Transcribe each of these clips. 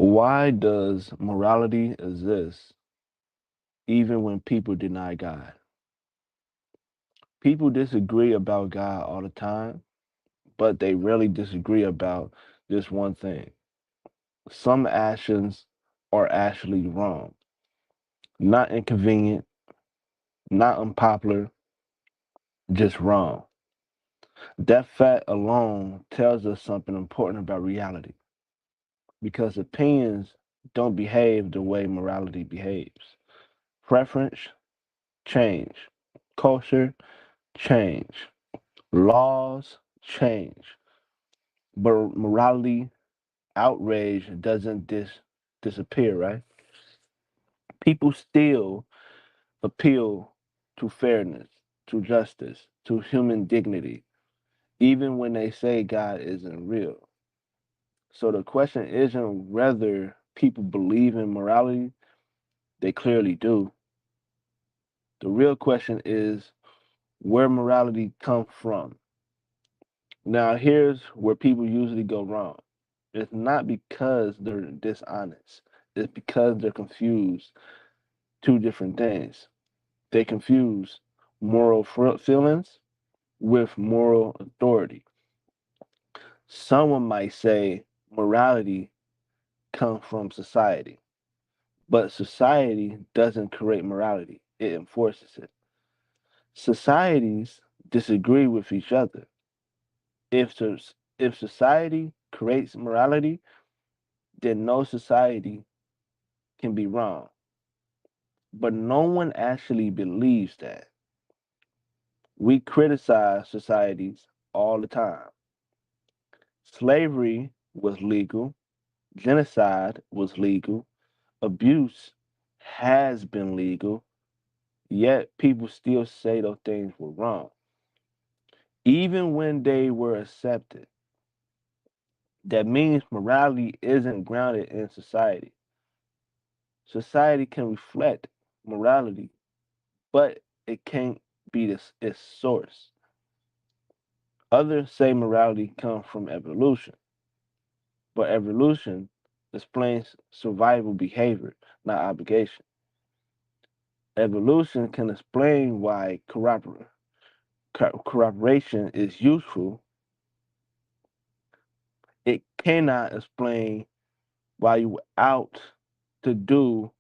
Why does morality exist even when people deny God? People disagree about God all the time, but they rarely disagree about this one thing. Some actions are actually wrong, not inconvenient, not unpopular, just wrong. That fact alone tells us something important about reality because opinions don't behave the way morality behaves. Preference change, culture change, laws change, but morality, outrage doesn't disappear, right? People still appeal to fairness, to justice, to human dignity, even when they say God isn't real. So the question isn't whether people believe in morality, they clearly do. The real question is where morality comes from. Now, here's where people usually go wrong. It's not because they're dishonest, it's because they're confused two different things. They confuse moral feelings with moral authority. Someone might say morality comes from society, but society doesn't create morality, it enforces it. Societies disagree with each other. If society creates morality, then no society can be wrong. But no one actually believes that. We criticize societies all the time. Slavery was legal, genocide was legal, abuse has been legal, yet people still say those things were wrong, even when they were accepted. That means morality isn't grounded in society. Society can reflect morality, but it can't be its source. Others say morality comes from evolution, but evolution explains survival behavior, not obligation. Evolution can explain why cooperation is useful. It cannot explain why you out to do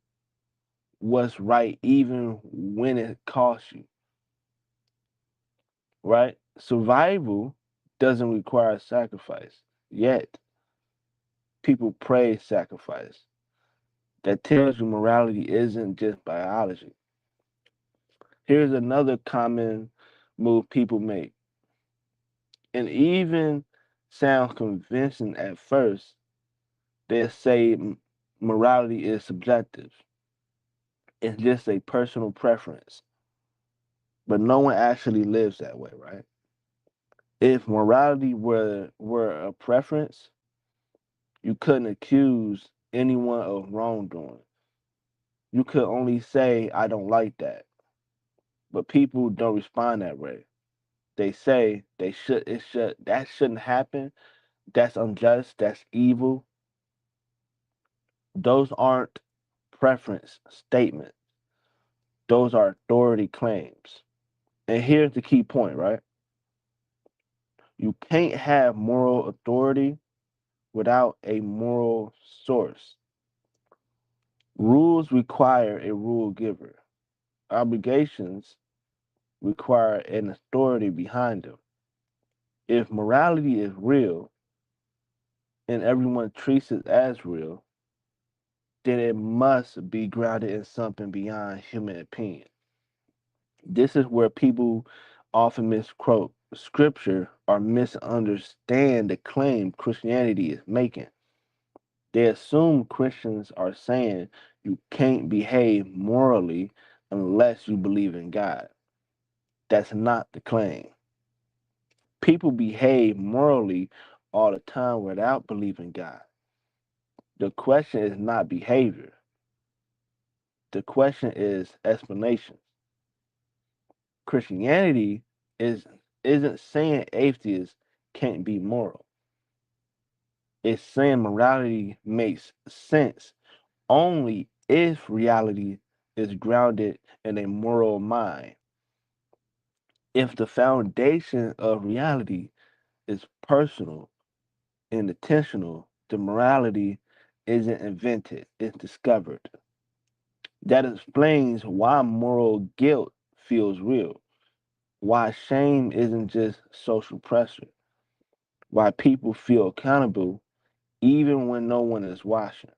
what's right even when it costs you, right? Survival doesn't require sacrifice, yet people praise sacrifice. That tells you morality isn't just biology. Here's another common move people make, and even sounds convincing at first. They say morality is subjective. It's just a personal preference, but no one actually lives that way, right? If morality were a preference, you couldn't accuse anyone of wrongdoing. You could only say, I don't like that. But people don't respond that way. They say that shouldn't happen. That's unjust. That's evil. Those aren't preference statements. Those are authority claims. And here's the key point, right? You can't have moral authority without a moral source. Rules require a rule giver. Obligations require an authority behind them. If morality is real and everyone treats it as real, then it must be grounded in something beyond human opinion. This is where people often misquote scripture or misunderstand the claim Christianity is making. They assume Christians are saying you can't behave morally unless you believe in God. That's not the claim. People behave morally all the time without believing God. The question is not behavior. The question is explanation. Christianity is isn't saying atheists can't be moral. It's saying morality makes sense only if reality is grounded in a moral mind. If the foundation of reality is personal and intentional, the morality isn't invented, it's discovered. That explains why moral guilt feels real, why shame isn't just social pressure, why people feel accountable even when no one is watching.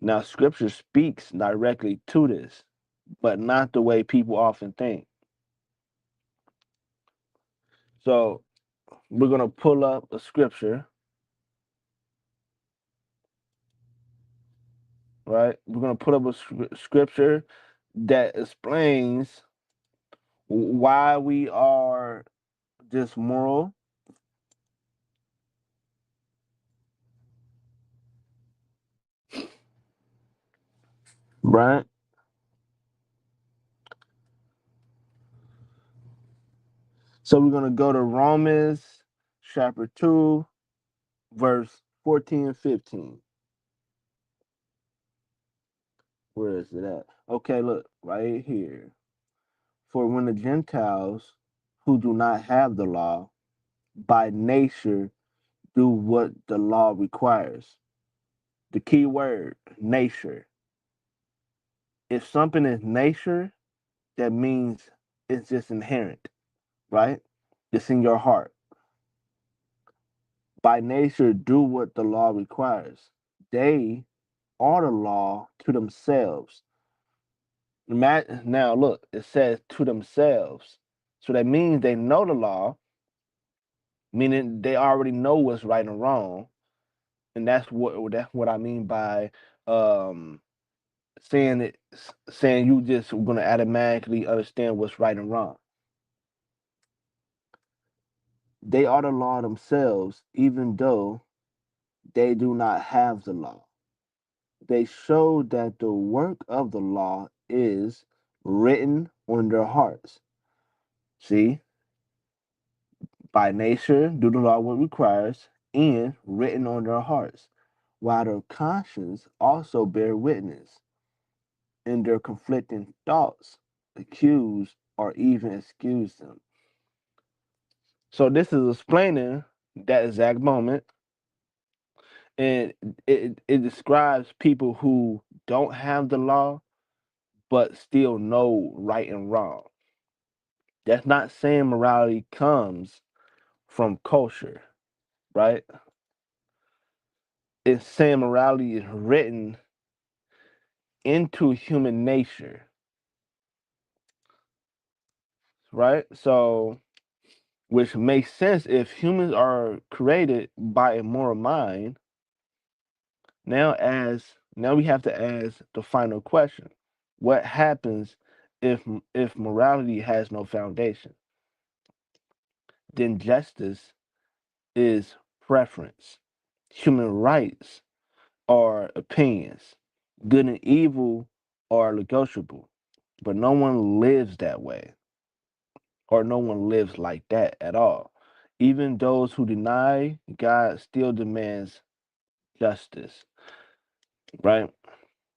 Now, scripture speaks directly to this, but not the way people often think. So, we're going to pull up a scripture, right? We're going to put up a scripture that explains why we are just moral, right? So we're going to go to Romans chapter 2, verse 14 and 15. Where is it at? Okay, look, right here. For when the Gentiles who do not have the law by nature do what the law requires. The key word, nature. If something is nature, that means it's just inherent, right? It's in your heart. By nature, do what the law requires. They are the law to themselves. Now, look, it says to themselves. So that means they know the law, meaning they already know what's right and wrong. And that's what I mean by um, saying you just gonna automatically understand what's right and wrong. They are the law themselves, even though they do not have the law. They show that the work of the law is written on their hearts. See, by nature, do the law what requires, and written on their hearts, while their conscience also bear witness, and their conflicting thoughts accuse or even excuse them. So this is explaining that exact moment, and it describes people who don't have the law but still know right and wrong. That's not saying morality comes from culture, right? It's saying morality is written into human nature, right? So, which makes sense if humans are created by a moral mind. Now we have to ask the final question: what happens if morality has no foundation? Then justice is preference. Human rights are opinions. Good and evil are negotiable, but no one lives that way, or no one lives like that at all. Even those who deny God still demands justice, right?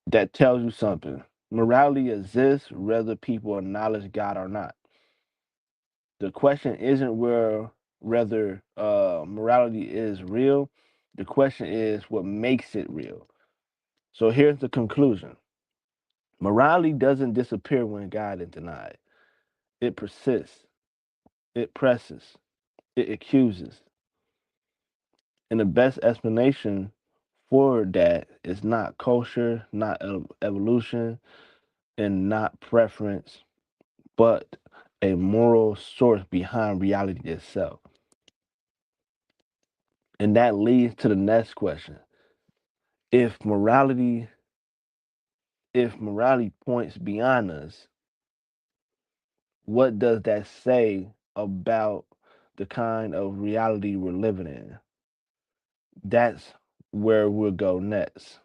That tells you something. Morality exists whether people acknowledge God or not. The question isn't whether morality is real. The question is what makes it real. So here's the conclusion. Morality doesn't disappear when God is denied. It persists, it presses, it accuses. And the best explanation for that is not culture, not evolution, and not preference, but a moral source behind reality itself. And that leads to the next question. If morality if morality points beyond us, what does that say about the kind of reality we're living in? That's where we'll go next.